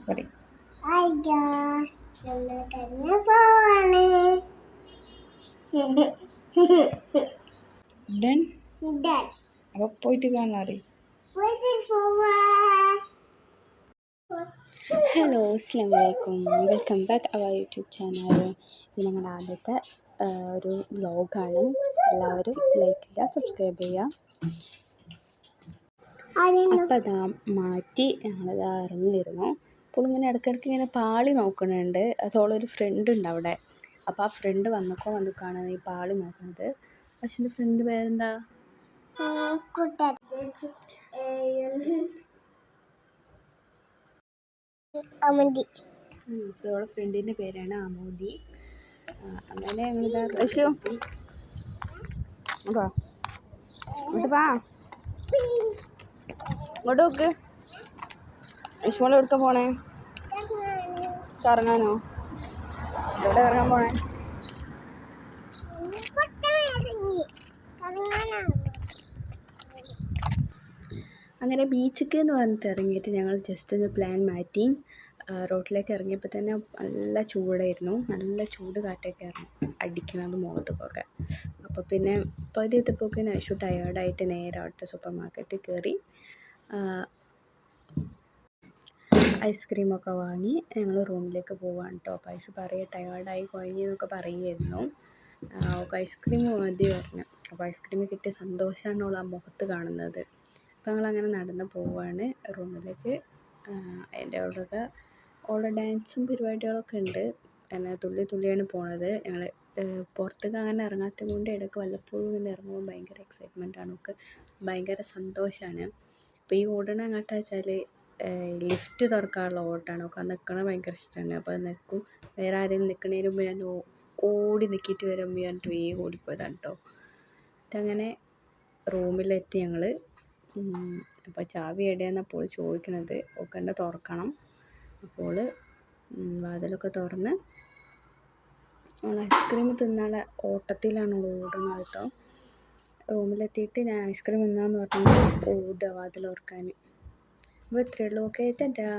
പറയും. ഡൺ. അപ്പൊ പോയിട്ട് കാണാറി. ഹലോ, അസ്സലാമു അലൈക്കും. Welcome back our YouTube channel. ഇത് ഞങ്ങളുടെ ആദ്യത്തെ ഒരു വ്ലോഗാണ്. എല്ലാവരും ലൈക്ക് ചെയ്യുക, സബ്സ്ക്രൈബ് ചെയ്യുക. അപ്പം അതാ മാറ്റി ഞങ്ങളിതാ ഇറങ്ങിയിരുന്നു. അപ്പോൾ ഇങ്ങനെ ഇടയ്ക്കിടയ്ക്ക് ഇങ്ങനെ പാളി നോക്കുന്നുണ്ട്. അതോളൊരു ഫ്രണ്ട് ഉണ്ട് അവിടെ. അപ്പോൾ ആ ഫ്രണ്ട് വന്നിക്കാണ് ഈ പാളി നോക്കുന്നത്. പക്ഷെ എൻ്റെ ഫ്രണ്ട് പേരെന്താ? അവളുടെ ഫ്രണ്ടിൻ്റെ പേരാണ് അമോദി. അങ്ങനെ ഞങ്ങളിതാ എത്തി. ഇങ്ങോട്ട് വാ, ഇങ്ങോട്ട് നോക്ക്. യശ്മോൾ എവിടുക്ക പോണേ? കറങ്ങാനോ? എവിടെ ഇറങ്ങാൻ പോണേ? അങ്ങനെ ബീച്ചിക്ക് എന്ന് പറഞ്ഞിട്ട് ഇറങ്ങിയിട്ട് ഞങ്ങൾ ജസ്റ്റ് ഒന്ന് പ്ലാൻ മാറ്റി. റോട്ടിലേക്ക് ഇറങ്ങിയപ്പോൾ തന്നെ നല്ല ചൂടായിരുന്നു. നല്ല ചൂട് കാറ്റൊക്കെ അടിക്കുന്നത് മുഖത്തൊക്കെ. അപ്പോൾ പിന്നെ പകുതി എത്തിയപ്പോഴേക്ക് ഐഷു ടയേർഡായിട്ട് നേരെ അവിടുത്തെ സൂപ്പർ മാർക്കറ്റിൽ കയറി ഐസ്ക്രീമൊക്കെ വാങ്ങി ഞങ്ങൾ റൂമിലേക്ക് പോവാണ് കേട്ടോ. അപ്പോൾ ഐഷു പറയുക ടയേർഡായി കുഴങ്ങിയെന്നൊക്കെ പറയുമായിരുന്നു. ഐസ്ക്രീം മതി പറഞ്ഞു. അപ്പോൾ ഐസ്ക്രീം കിട്ടിയ സന്തോഷമാണ് അവൾ ആ മുഖത്ത് കാണുന്നത്. അപ്പോൾ ഞങ്ങളങ്ങനെ നടന്ന് പോവാണ് റൂമിലേക്ക്. അതിൻ്റെ അവിടെയൊക്കെ ഓരോ ഡാൻസും പരിപാടികളൊക്കെ ഉണ്ട്. എന്നെ തുള്ളിയാണ് പോണത്. ഞങ്ങൾ പുറത്തേക്ക് അങ്ങനെ ഇറങ്ങാത്തത് കൊണ്ട് ഇടയ്ക്ക് വല്ലപ്പോഴും ഇങ്ങനെ ഇറങ്ങുമ്പോൾ ഭയങ്കര എക്സൈറ്റ്മെൻറ്റാണ്. നമുക്ക് ഭയങ്കര സന്തോഷമാണ്. അപ്പോൾ ഈ ഓടണ എങ്ങോട്ടാ വെച്ചാൽ ലിഫ്റ്റ് തുറക്കാനുള്ള ഓട്ടമാണ്. ഒക്കെ നിൽക്കണത് ഭയങ്കര ഇഷ്ടമാണ്. അപ്പോൾ അത് നിൽക്കും. വേറെ ആരെങ്കിലും നിൽക്കണതിന് മുമ്പ് ഞാൻ ഓടി നിൽക്കിയിട്ട് വരുമ്പോൾ പറഞ്ഞിട്ട് വേഗം ഓടിപ്പോയതാണ് കേട്ടോ. എന്നിട്ടങ്ങനെ റൂമിലെത്തി ഞങ്ങൾ. അപ്പോൾ ചാവി എവിടെയാണെന്നാണ് അപ്പോൾ ചോദിക്കണത്. ഒക്കെ തന്നെ തുറക്കണം. അപ്പോൾ വാതിലൊക്കെ തുറന്ന് അവൾ ഐസ്ക്രീം തിന്നാനുള്ള ഓട്ടത്തിലാണ് ഓടുന്നത് കേട്ടോ. റൂമിലെത്തിയിട്ട് ഞാൻ ഐസ്ക്രീം തിന്നാന്ന് പറഞ്ഞാൽ ഓടുക വാതിൽ തുറക്കാൻ. അപ്പോൾ ഇത്രയേ ഉള്ളൂ. ഓക്കെ, ടാറ്റാ.